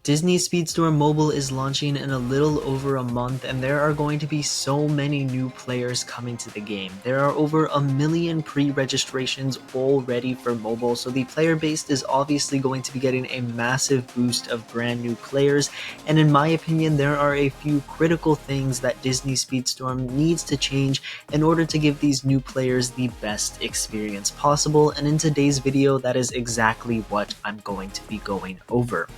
Disney Speedstorm Mobile is launching in a little over a month, and there are going to be so many new players coming to the game. There are over 1 million pre-registrations already for mobile, so the player base is obviously going to be getting a massive boost of brand new players, and in my opinion, there are a few critical things that Disney Speedstorm needs to change in order to give these new players the best experience possible, and in today's video, that is exactly what I'm going to be going over.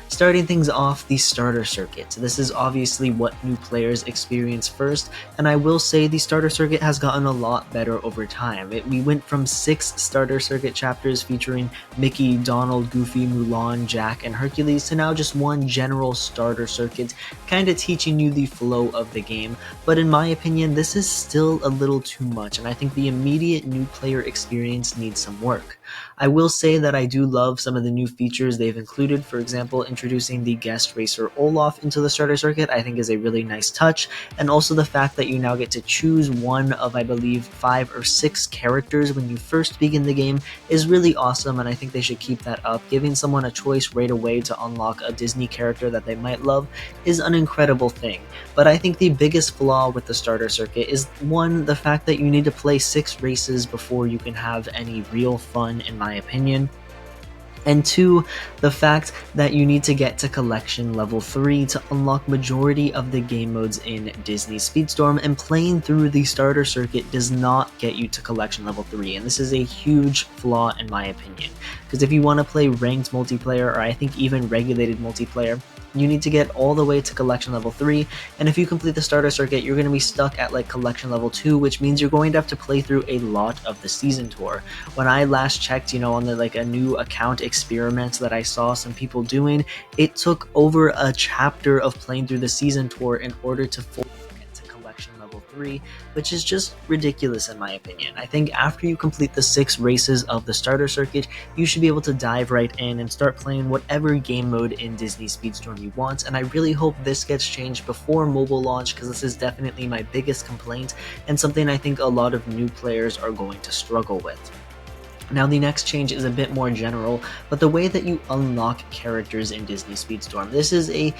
Starting things off, the starter circuit. This is obviously what new players experience first, and I will say the starter circuit has gotten a lot better over time. We went from 6 starter circuit chapters featuring Mickey, Donald, Goofy, Mulan, Jack, and Hercules to now just one general starter circuit, kinda teaching you the flow of the game, but in my opinion, this is still a little too much, and I think the immediate new player experience needs some work. I will say that I do love some of the new features they've included. For example, introducing the guest racer Olaf into the starter circuit I think is a really nice touch, and also the fact that you now get to choose one of, I believe, 5 or 6 characters when you first begin the game is really awesome, and I think they should keep that up. Giving someone a choice right away to unlock a Disney character that they might love is an incredible thing. But I think the biggest flaw with the starter circuit is, one, the fact that you need to play 6 races before you can have any real fun, in my opinion. And 2, the fact that you need to get to collection level 3 to unlock majority of the game modes in Disney Speedstorm, and playing through the starter circuit does not get you to collection level 3, and this is a huge flaw in my opinion, because if you want to play ranked multiplayer, or I think even regulated multiplayer, you need to get all the way to collection level 3, and if you complete the starter circuit, you're going to be stuck at like collection level 2, which means you're going to have to play through a lot of the season tour. When I last checked, on the a new account experiment that I saw some people doing, it took over a chapter of playing through the season tour in order to fully get to collection level 3, which is just ridiculous in my opinion. I think after you complete the 6 races of the starter circuit, you should be able to dive right in and start playing whatever game mode in Disney Speedstorm you want, and I really hope this gets changed before mobile launch, because this is definitely my biggest complaint and something I think a lot of new players are going to struggle with. Now the next change is a bit more general, but the way that you unlock characters in Disney Speedstorm. This is a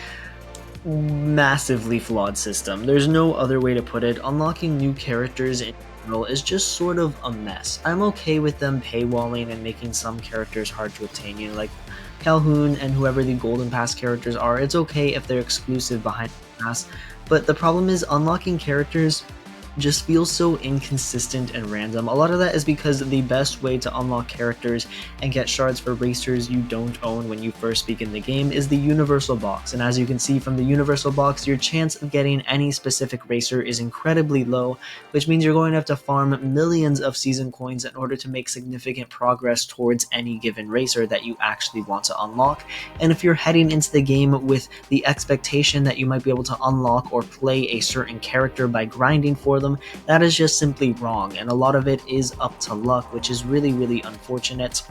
massively flawed system. There's no other way to put it. Unlocking new characters in general is just sort of a mess. I'm okay with them paywalling and making some characters hard to obtain, like Calhoun and whoever the Golden Pass characters are. It's okay if they're exclusive behind the pass, but the problem is unlocking characters just feels so inconsistent and random. A lot of that is because the best way to unlock characters and get shards for racers you don't own when you first begin the game is the universal box, and as you can see from the universal box, your chance of getting any specific racer is incredibly low, which means you're going to have to farm millions of season coins in order to make significant progress towards any given racer that you actually want to unlock. And if you're heading into the game with the expectation that you might be able to unlock or play a certain character by grinding for them, that is just simply wrong, and a lot of it is up to luck, which is really unfortunate.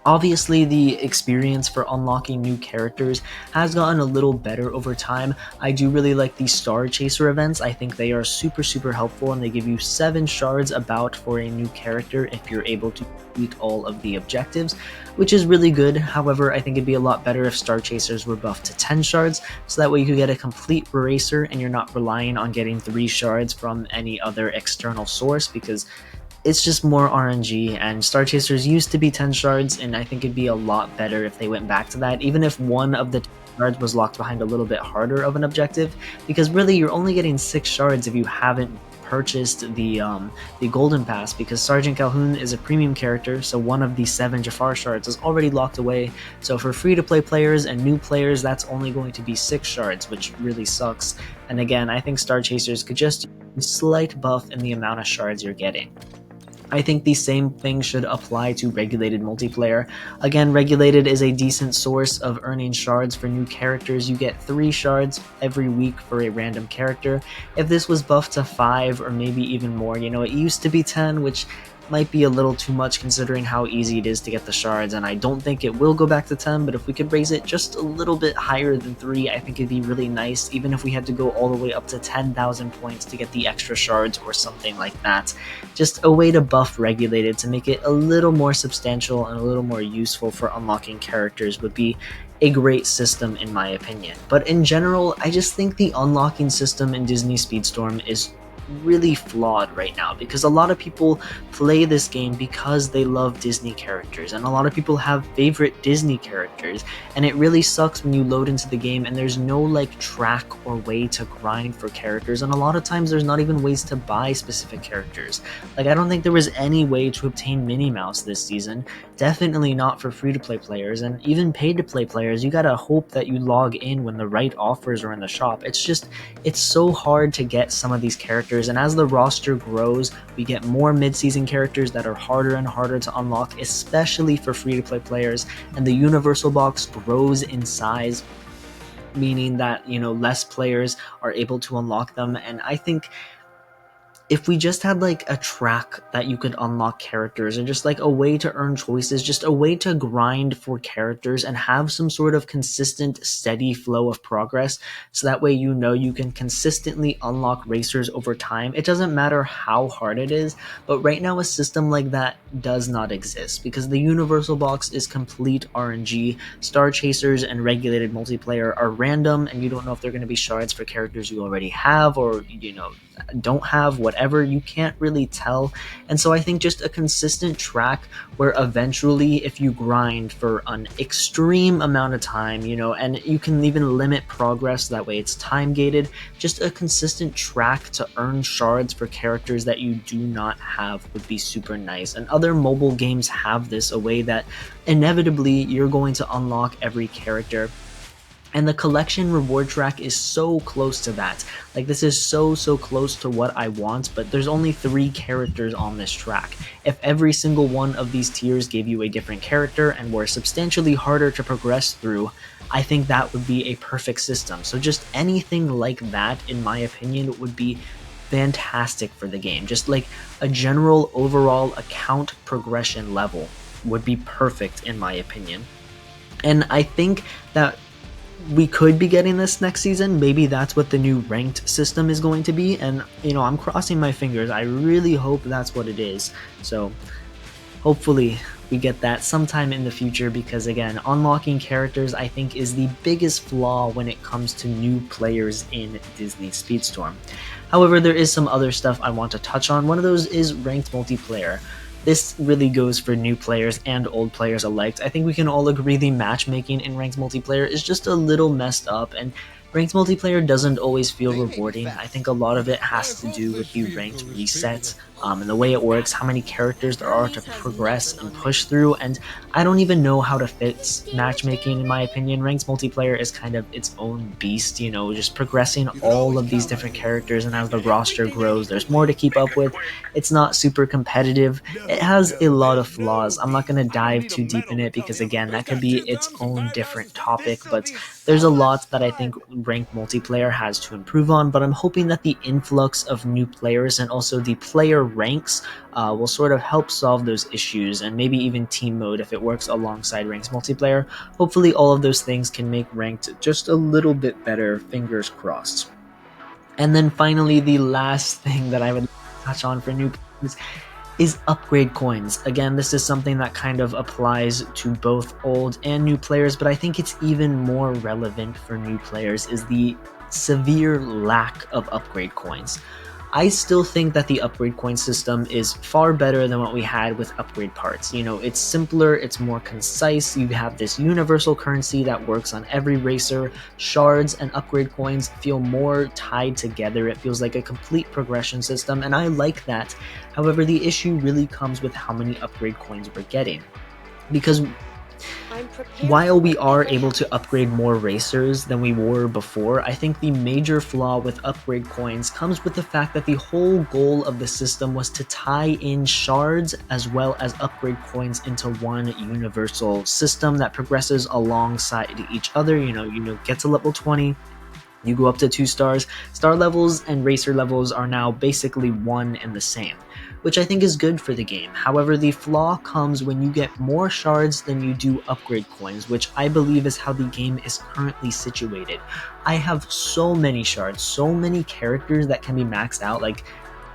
Obviously, the experience for unlocking new characters has gotten a little better over time. I do really like the Star Chaser events. I think they are super helpful, and they give you 7 shards about for a new character if you're able to complete all of the objectives, which is really good. However, I think it'd be a lot better if Star Chasers were buffed to 10 shards, so that way you could get a complete racer and you're not relying on getting 3 shards from any other external source, because it's just more RNG, and Star Chasers used to be 10 shards, and I think it'd be a lot better if they went back to that, even if one of the 10 shards was locked behind a little bit harder of an objective, because really you're only getting 6 shards if you haven't purchased the Golden Pass, because Sergeant Calhoun is a premium character, so one of the 7 Jafar shards is already locked away, so for free-to-play players and new players, that's only going to be 6 shards, which really sucks, and again, I think Star Chasers could just use a slight buff in the amount of shards you're getting. I think the same thing should apply to regulated multiplayer. Again, regulated is a decent source of earning shards for new characters. You get 3 shards every week for a random character. If this was buffed to 5 or maybe even more, it used to be 10, which might be a little too much considering how easy it is to get the shards, and I don't think it will go back to 10, but if we could raise it just a little bit higher than 3, I think it'd be really nice, even if we had to go all the way up to 10,000 points to get the extra shards or something like that. Just a way to buff regulated to make it a little more substantial and a little more useful for unlocking characters would be a great system in my opinion. But in general, I just think the unlocking system in Disney Speedstorm is really flawed right now, because a lot of people play this game because they love Disney characters, and a lot of people have favorite Disney characters, and it really sucks when you load into the game and there's no like track or way to grind for characters, and a lot of times there's not even ways to buy specific characters. Like, I don't think there was any way to obtain Minnie Mouse this season, definitely not for free-to-play players, and even paid-to-play players, you gotta hope that you log in when the right offers are in the shop. It's so hard to get some of these characters, and as the roster grows, we get more mid-season characters that are harder and harder to unlock, especially for free-to-play players, and the Universal Box grows in size, meaning that, less players are able to unlock them. And I think if we just had like a track that you could unlock characters, and just like a way to earn choices, just a way to grind for characters and have some sort of consistent, steady flow of progress, so that way you can consistently unlock racers over time. It doesn't matter how hard it is, but right now a system like that does not exist, because the Universal Box is complete RNG. Star Chasers and regulated multiplayer are random, and you don't know if they're going to be shards for characters you already have or don't have, whatever. You can't really tell. And so I think just a consistent track where eventually, if you grind for an extreme amount of time, and you can even limit progress, that way it's time gated, just a consistent track to earn shards for characters that you do not have would be super nice. And other mobile games have this, a way that inevitably you're going to unlock every character. And the collection reward track is so close to that. Like, this is so close to what I want, but there's only 3 characters on this track. If every single one of these tiers gave you a different character and were substantially harder to progress through, I think that would be a perfect system. So just anything like that, in my opinion, would be fantastic for the game. Just like a general overall account progression level would be perfect in my opinion. And I think that we could be getting this next season. Maybe that's what the new ranked system is going to be, and I'm crossing my fingers. I really hope that's what it is. So hopefully we get that sometime in the future, because again, unlocking characters I think is the biggest flaw when it comes to new players in Disney Speedstorm. However, there is some other stuff I want to touch on. One of those is ranked multiplayer. This really goes for new players and old players alike. I think we can all agree the matchmaking in ranked multiplayer is just a little messed up, and ranked multiplayer doesn't always feel rewarding. I think a lot of it has to do with the ranked reset, and the way it works, how many characters there are to progress and push through, and I don't even know how to fit matchmaking in my opinion. Ranked multiplayer is kind of its own beast, just progressing all of these different characters, and as the roster grows, there's more to keep up with. It's not super competitive. It has a lot of flaws. I'm not going to dive too deep in it, because again, that could be its own different topic, but there's a lot that I think ranked multiplayer has to improve on. But I'm hoping that the influx of new players and also the player ranks will sort of help solve those issues, and maybe even team mode if it works alongside ranked multiplayer. Hopefully all of those things can make ranked just a little bit better, fingers crossed. And then finally, the last thing that I would touch on for new players is upgrade coins. Again, this is something that kind of applies to both old and new players, but I think it's even more relevant for new players, is the severe lack of upgrade coins. I still think that the upgrade coin system is far better than what we had with upgrade parts. It's simpler, it's more concise, you have this universal currency that works on every racer. Shards and upgrade coins feel more tied together, it feels like a complete progression system, and I like that. However, the issue really comes with how many upgrade coins we're getting. Because while we are able to upgrade more racers than we were before, I think the major flaw with upgrade coins comes with the fact that the whole goal of the system was to tie in shards as well as upgrade coins into one universal system that progresses alongside each other. Get to level 20, you go up to 2 stars. Star levels and racer levels are now basically one and the same, which I think is good for the game. However, the flaw comes when you get more shards than you do upgrade coins, which I believe is how the game is currently situated. I have so many shards, so many characters that can be maxed out. Like,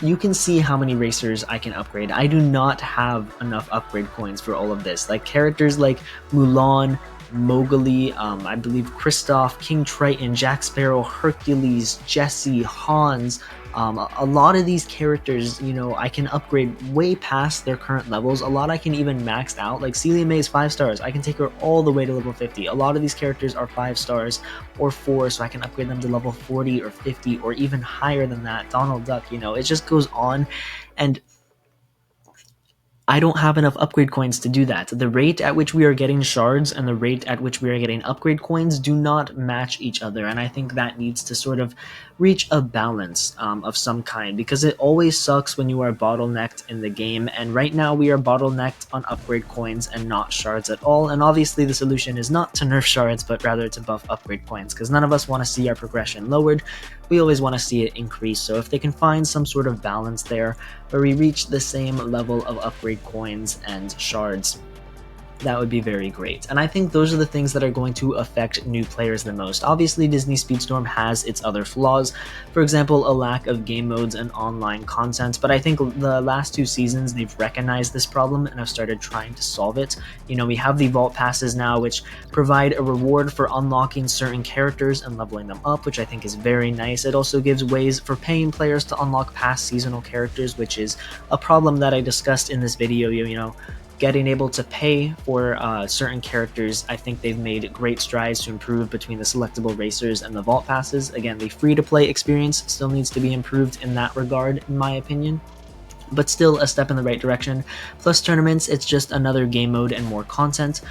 you can see how many racers I can upgrade. I do not have enough upgrade coins for all of this. Like, characters like Mulan, Mowgli, I believe Kristoff, King Triton, Jack Sparrow, Hercules, Jesse, Hans. A lot of these characters, you know, I can upgrade way past their current levels. A lot I can even max out. Like Celia May is 5 stars. I can take her all the way to level 50. A lot of these characters are 5 stars or 4, so I can upgrade them to level 40 or 50 or even higher than that. Donald Duck, you know, it just goes on. And I don't have enough upgrade coins to do that. The rate at which we are getting shards and the rate at which we are getting upgrade coins do not match each other, and I think that needs to sort of reach a balance of some kind, because it always sucks when you are bottlenecked in the game, and right now we are bottlenecked on upgrade coins and not shards at all, and obviously the solution is not to nerf shards, but rather to buff upgrade coins, because none of us want to see our progression lowered. We always want to see it increase, so if they can find some sort of balance there where we reach the same level of upgrade coins and shards, that would be very great. And I think those are the things that are going to affect new players the most. Obviously, Disney Speedstorm has its other flaws. For example, a lack of game modes and online content, but I think the last 2 seasons they've recognized this problem and have started trying to solve it. You know, we have the vault passes now, which provide a reward for unlocking certain characters and leveling them up, which I think is very nice. It also gives ways for paying players to unlock past seasonal characters, which is a problem that I discussed in this video. You know, getting able to pay for certain characters, I think they've made great strides to improve between the selectable racers and the vault passes. Again, the free-to-play experience still needs to be improved in that regard, in my opinion, but still a step in the right direction. Plus tournaments, it's just another game mode and more content.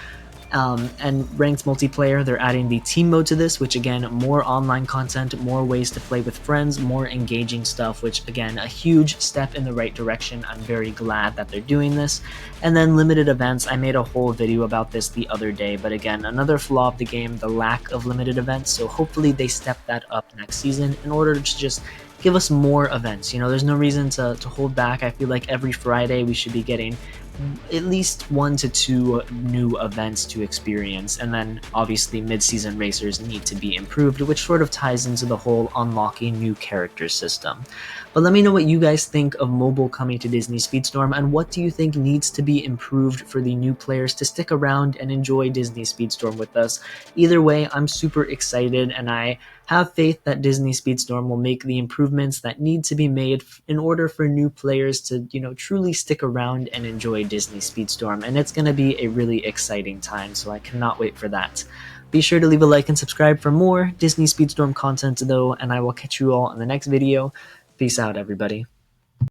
And ranked multiplayer, they're adding the team mode to this, which again, more online content, more ways to play with friends, more engaging stuff, which again, a huge step in the right direction. I'm very glad that they're doing this. And then limited events, I made a whole video about this the other day, but again, another flaw of the game, the lack of limited events, so hopefully they step that up next season in order to just give us more events. You know, there's no reason to hold back. I feel like every Friday we should be getting at least 1 to 2 new events to experience, and then obviously mid-season racers need to be improved, which sort of ties into the whole unlocking new characters system. But let me know what you guys think of mobile coming to Disney Speedstorm, and what do you think needs to be improved for the new players to stick around and enjoy Disney Speedstorm with us. Either way, I'm super excited, and I have faith that Disney Speedstorm will make the improvements that need to be made in order for new players to, you know, truly stick around and enjoy Disney Speedstorm, and it's going to be a really exciting time, so I cannot wait for that. Be sure to leave a like and subscribe for more Disney Speedstorm content though, and I will catch you all in the next video. Peace out, everybody.